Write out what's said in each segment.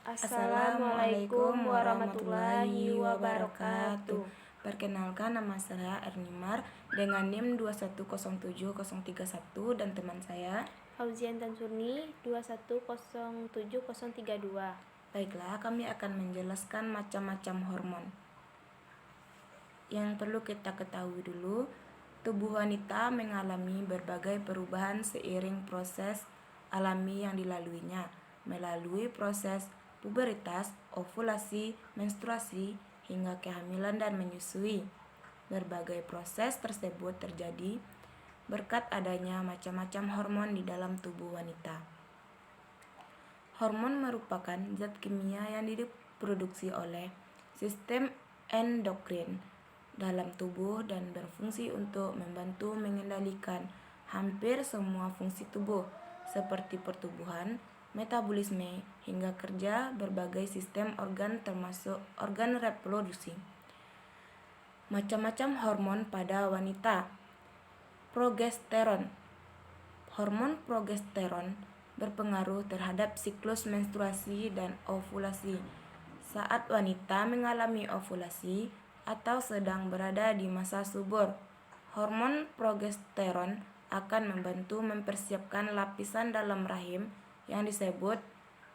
Assalamualaikum warahmatullahi wabarakatuh. Perkenalkan, nama saya Ernimar dengan NIM 2107031 dan teman saya Fauzian Tansurni 2107032. Baiklah, kami akan menjelaskan macam-macam hormon. Yang perlu kita ketahui dulu, tubuh wanita mengalami berbagai perubahan seiring proses alami yang dilaluinya, melalui proses pubertas, ovulasi, menstruasi, hingga kehamilan dan menyusui. Berbagai proses tersebut terjadi berkat adanya macam-macam hormon di dalam tubuh wanita. Hormon merupakan zat kimia yang diproduksi oleh sistem endokrin dalam tubuh dan berfungsi untuk membantu mengendalikan hampir semua fungsi tubuh seperti pertumbuhan, metabolisme, hingga kerja berbagai sistem organ termasuk organ reproduksi. Macam-macam hormon pada wanita. Progesteron. Hormon progesteron berpengaruh terhadap siklus menstruasi dan ovulasi. Saat wanita mengalami ovulasi atau sedang berada di masa subur, hormon progesteron akan membantu mempersiapkan lapisan dalam rahim yang disebut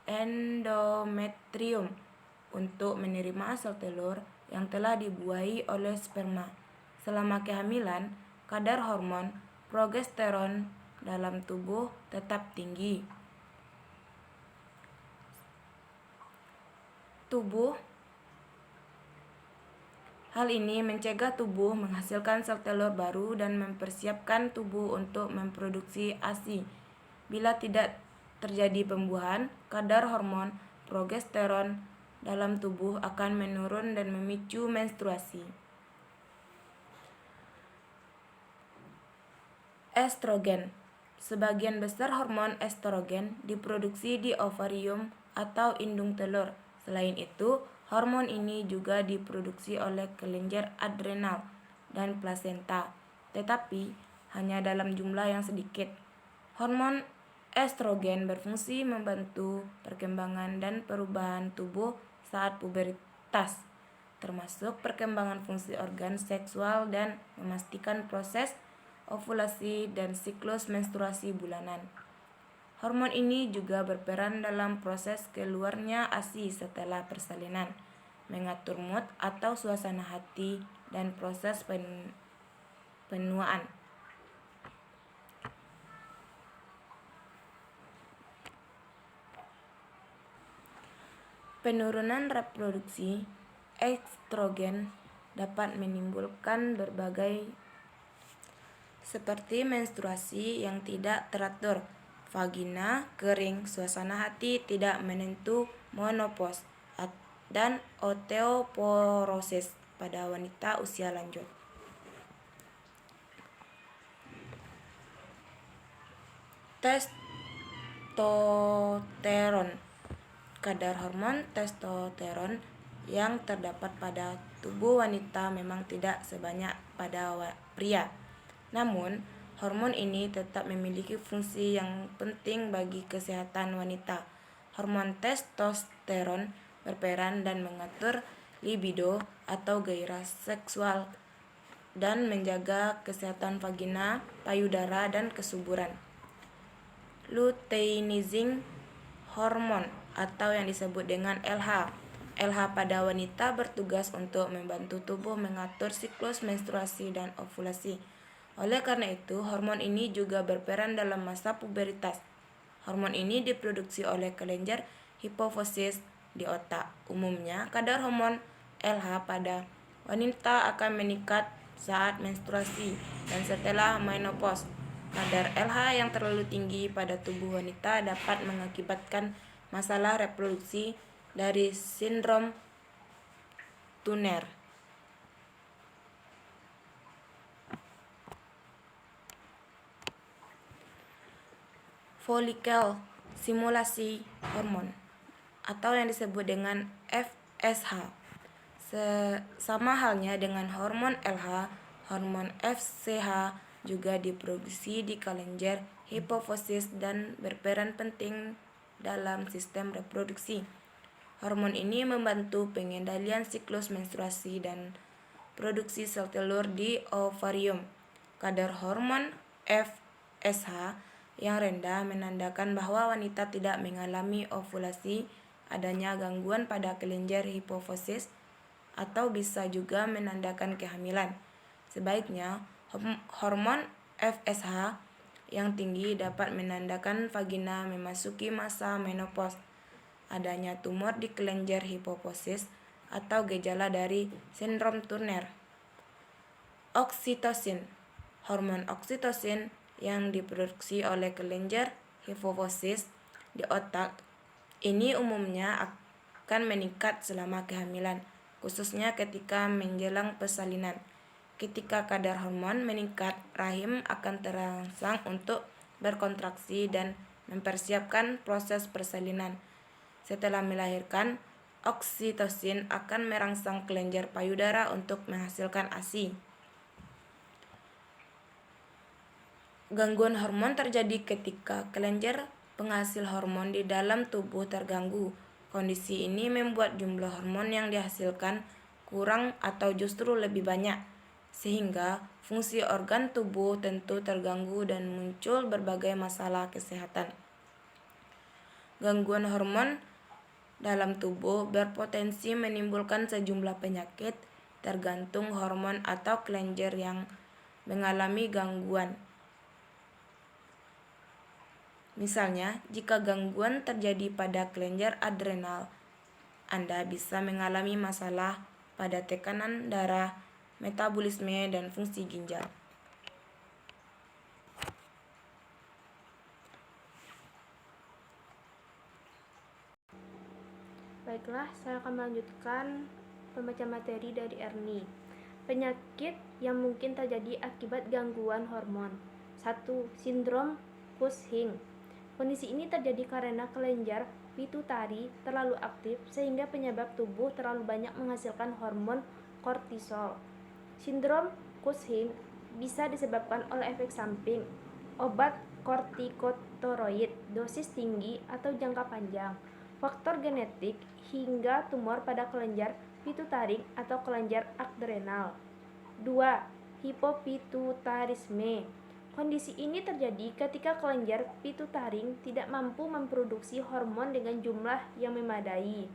endometrium untuk menerima sel telur yang telah dibuahi oleh sperma. Selama kehamilan, kadar hormon progesteron dalam tubuh tetap tinggi. Hal ini mencegah tubuh menghasilkan sel telur baru dan mempersiapkan tubuh untuk memproduksi ASI. Bila tidak terjadi pembuahan, kadar hormon progesteron dalam tubuh akan menurun dan memicu menstruasi. Estrogen. Sebagian besar hormon estrogen diproduksi di ovarium atau indung telur. Selain itu, hormon ini juga diproduksi oleh kelenjar adrenal dan plasenta, tetapi hanya dalam jumlah yang sedikit. Hormon estrogen berfungsi membantu perkembangan dan perubahan tubuh saat pubertas, termasuk perkembangan fungsi organ seksual dan memastikan proses ovulasi dan siklus menstruasi bulanan. Hormon ini juga berperan dalam proses keluarnya ASI setelah persalinan, mengatur mood atau suasana hati, dan proses penuaan. Penurunan reproduksi estrogen dapat menimbulkan berbagai seperti menstruasi yang tidak teratur, vagina kering, suasana hati tidak menentu, menopause, dan osteoporosis pada wanita usia lanjut. Testosteron. Kadar hormon testosteron yang terdapat pada tubuh wanita memang tidak sebanyak pada pria. Namun, hormon ini tetap memiliki fungsi yang penting bagi kesehatan wanita. Hormon testosteron berperan dan mengatur libido atau gairah seksual dan menjaga kesehatan vagina, payudara, dan kesuburan. Luteinizing hormon atau yang disebut dengan LH. LH pada wanita bertugas untuk membantu tubuh mengatur siklus menstruasi dan ovulasi. Oleh karena itu, hormon ini juga berperan dalam masa pubertas. Hormon ini diproduksi oleh kelenjar hipofisis di otak. Umumnya, kadar hormon LH pada wanita akan meningkat saat menstruasi dan setelah menopause. Kadar LH yang terlalu tinggi pada tubuh wanita dapat mengakibatkan masalah reproduksi dari sindrom Turner. Follicle stimulation hormone atau yang disebut dengan FSH. Sama halnya dengan hormon LH, hormon FSH juga diproduksi di kelenjar hipofisis dan berperan penting dalam sistem reproduksi. Hormon ini membantu pengendalian siklus menstruasi dan produksi sel telur di ovarium. Kadar hormon FSH yang rendah menandakan bahwa wanita tidak mengalami ovulasi, adanya gangguan pada kelenjar hipofisis, atau bisa juga menandakan kehamilan. Sebaiknya, hormon FSH yang tinggi dapat menandakan vagina memasuki masa menopause, adanya tumor di kelenjar hipofisis, atau gejala dari sindrom Turner. Oksitosin. Hormon oksitosin yang diproduksi oleh kelenjar hipofisis di otak ini umumnya akan meningkat selama kehamilan, khususnya ketika menjelang persalinan. Ketika kadar hormon meningkat, rahim akan terangsang untuk berkontraksi dan mempersiapkan proses persalinan. Setelah melahirkan, oksitosin akan merangsang kelenjar payudara untuk menghasilkan ASI. Gangguan hormon terjadi ketika kelenjar penghasil hormon di dalam tubuh terganggu. Kondisi ini membuat jumlah hormon yang dihasilkan kurang atau justru lebih banyak, sehingga fungsi organ tubuh tentu terganggu dan muncul berbagai masalah kesehatan. Gangguan hormon dalam tubuh berpotensi menimbulkan sejumlah penyakit tergantung hormon atau kelenjar yang mengalami gangguan. Misalnya, jika gangguan terjadi pada kelenjar adrenal, Anda bisa mengalami masalah pada tekanan darah, metabolisme, dan fungsi ginjal. Baiklah, saya akan melanjutkan pembacaan materi dari Ernie. Penyakit yang mungkin terjadi akibat gangguan hormon. 1. Sindrom Cushing. Kondisi ini terjadi karena kelenjar pituitari terlalu aktif sehingga penyebab tubuh terlalu banyak menghasilkan hormon kortisol. Sindrom Cushing bisa disebabkan oleh efek samping obat kortikosteroid dosis tinggi atau jangka panjang, faktor genetik, hingga tumor pada kelenjar pituitari atau kelenjar adrenal. 2. Hipopituitarisme. Kondisi ini terjadi ketika kelenjar pituitari tidak mampu memproduksi hormon dengan jumlah yang memadai,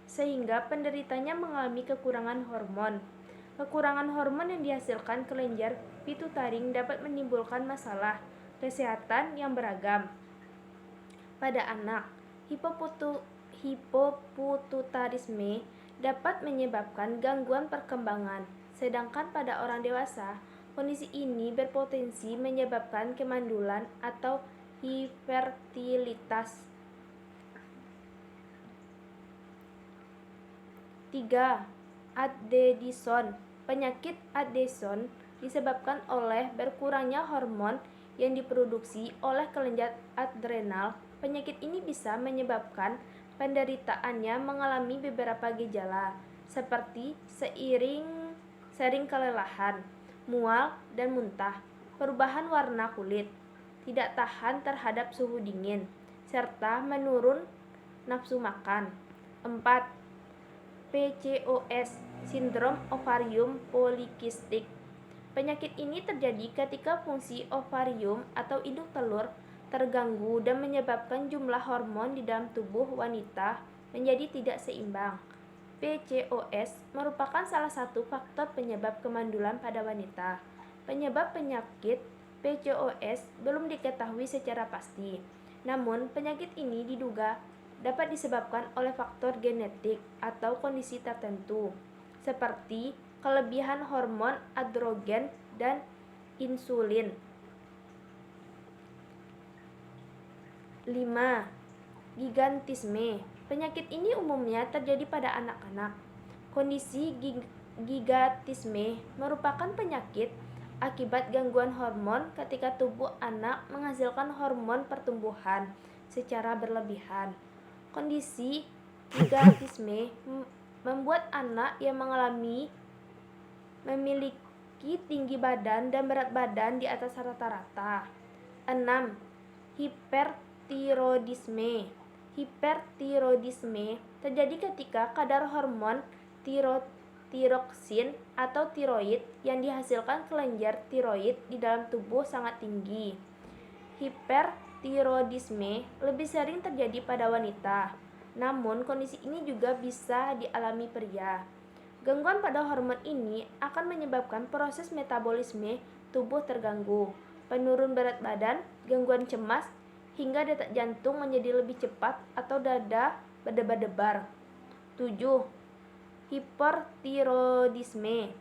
sehingga penderitanya mengalami kekurangan hormon. Kekurangan hormon yang dihasilkan kelenjar pituitari dapat menimbulkan masalah kesehatan yang beragam. Pada anak, hipopituitarisme dapat menyebabkan gangguan perkembangan, sedangkan pada orang dewasa, kondisi ini berpotensi menyebabkan kemandulan atau hipertilitas. 3. Addison. Penyakit Addison disebabkan oleh berkurangnya hormon yang diproduksi oleh kelenjar adrenal. Penyakit ini bisa menyebabkan penderitaannya mengalami beberapa gejala, seperti sering kelelahan, mual dan muntah, perubahan warna kulit, tidak tahan terhadap suhu dingin, serta menurun nafsu makan. 4. PCOS, sindrom ovarium polikistik. Penyakit ini terjadi ketika fungsi ovarium atau induk telur terganggu dan menyebabkan jumlah hormon di dalam tubuh wanita menjadi tidak seimbang. PCOS merupakan salah satu faktor penyebab kemandulan pada wanita. Penyebab penyakit PCOS belum diketahui secara pasti, namun penyakit ini diduga dapat disebabkan oleh faktor genetik atau kondisi tertentu, seperti kelebihan hormon androgen dan insulin. 5. Gigantisme. Penyakit ini umumnya terjadi pada anak-anak. Kondisi gigantisme merupakan penyakit akibat gangguan hormon ketika tubuh anak menghasilkan hormon pertumbuhan secara berlebihan. Kondisi gigantisme membuat anak yang memiliki tinggi badan dan berat badan di atas rata-rata. 6. Hipertiroidisme. Hipertiroidisme terjadi ketika kadar hormon tiroksin atau tiroid yang dihasilkan kelenjar tiroid di dalam tubuh sangat tinggi. Hipertiroidisme lebih sering terjadi pada wanita, namun kondisi ini juga bisa dialami pria. Gangguan pada hormon ini akan menyebabkan proses metabolisme tubuh terganggu, penurun berat badan, gangguan cemas, hingga detak jantung menjadi lebih cepat atau dada berdebar-debar. 7. Hipertiroidisme.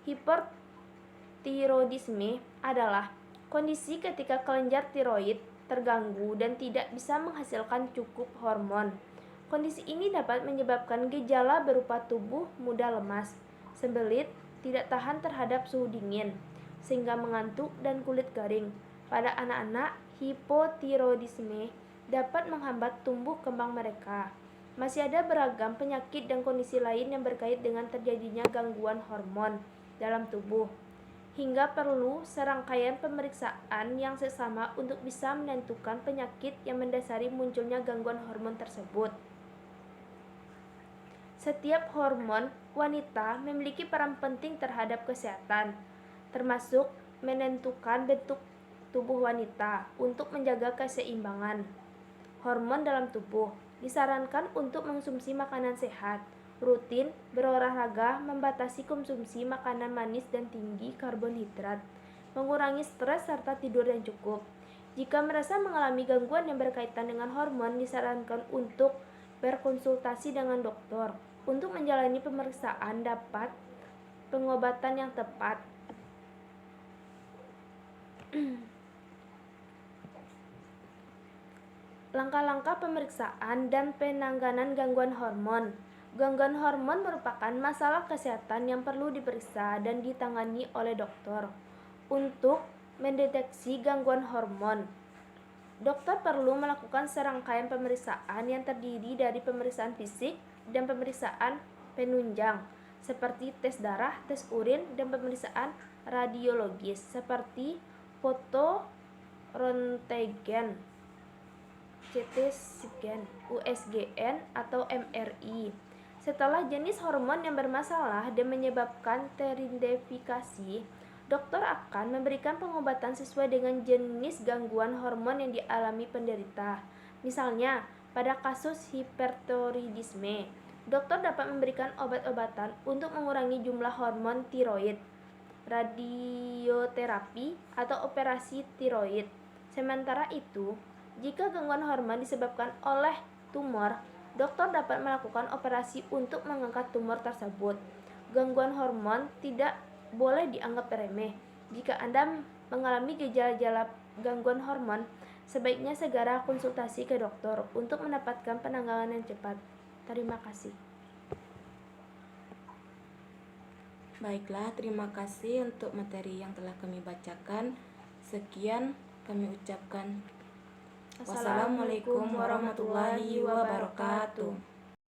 Hipertiroidisme adalah kondisi ketika kelenjar tiroid terganggu dan tidak bisa menghasilkan cukup hormon. Kondisi ini dapat menyebabkan gejala berupa tubuh mudah lemas, sembelit, tidak tahan terhadap suhu dingin, sehingga mengantuk dan kulit kering. Pada anak-anak, hipotiroidisme dapat menghambat tumbuh kembang mereka. Masih ada beragam penyakit dan kondisi lain yang berkait dengan terjadinya gangguan hormon dalam tubuh, hingga perlu serangkaian pemeriksaan yang seksama untuk bisa menentukan penyakit yang mendasari munculnya gangguan hormon tersebut. Setiap hormon wanita memiliki peran penting terhadap kesehatan, termasuk menentukan bentuk tubuh wanita untuk menjaga keseimbangan hormon dalam tubuh. Disarankan untuk mengonsumsi makanan sehat, rutin berolahraga, membatasi konsumsi makanan manis dan tinggi karbohidrat, mengurangi stres serta tidur yang cukup. Jika merasa mengalami gangguan yang berkaitan dengan hormon, disarankan untuk berkonsultasi dengan dokter untuk menjalani pemeriksaan dapat pengobatan yang tepat. Langkah-langkah pemeriksaan dan penanganan gangguan hormon. Gangguan hormon merupakan masalah kesehatan yang perlu diperiksa dan ditangani oleh dokter. Untuk mendeteksi gangguan hormon, dokter perlu melakukan serangkaian pemeriksaan yang terdiri dari pemeriksaan fisik dan pemeriksaan penunjang, seperti tes darah, tes urin, dan pemeriksaan radiologis, seperti foto röntgen, CT scan, USGN, atau MRI. Setelah jenis hormon yang bermasalah dan menyebabkan teridentifikasi, dokter akan memberikan pengobatan sesuai dengan jenis gangguan hormon yang dialami penderita. Misalnya, pada kasus hipertiroidisme, dokter dapat memberikan obat-obatan untuk mengurangi jumlah hormon tiroid, radioterapi, atau operasi tiroid. Sementara itu, jika gangguan hormon disebabkan oleh tumor, dokter dapat melakukan operasi untuk mengangkat tumor tersebut. Gangguan hormon tidak boleh dianggap remeh. Jika Anda mengalami gejala-gejala gangguan hormon, sebaiknya segera konsultasi ke dokter untuk mendapatkan penanganan yang cepat. Terima kasih. Baiklah, terima kasih untuk materi yang telah kami bacakan. Sekian kami ucapkan. Wassalamualaikum warahmatullahi wabarakatuh.